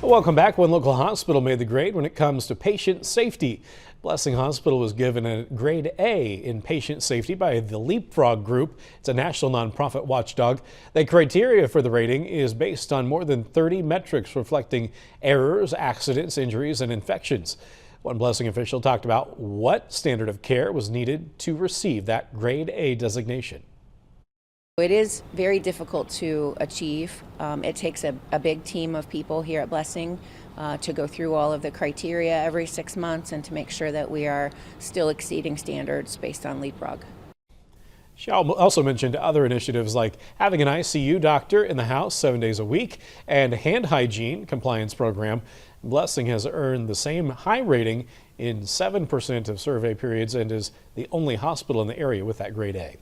Welcome back. One local hospital made the grade when it comes to patient safety. Blessing Hospital was given a grade A in patient safety by the Leapfrog Group. It's a national nonprofit watchdog. The criteria for the rating is based on more than 30 metrics reflecting errors, accidents, injuries, and infections. One Blessing official talked about what standard of care was needed to receive that grade A designation. It is very difficult to achieve. It takes a big team of people here at Blessing to go through all of the criteria every 6 months and to make sure that we are still exceeding standards based on Leapfrog. She also mentioned other initiatives like having an ICU doctor in the house 7 days a week and a hand hygiene compliance program. Blessing has earned the same high rating in 7% of survey periods and is the only hospital in the area with that grade A.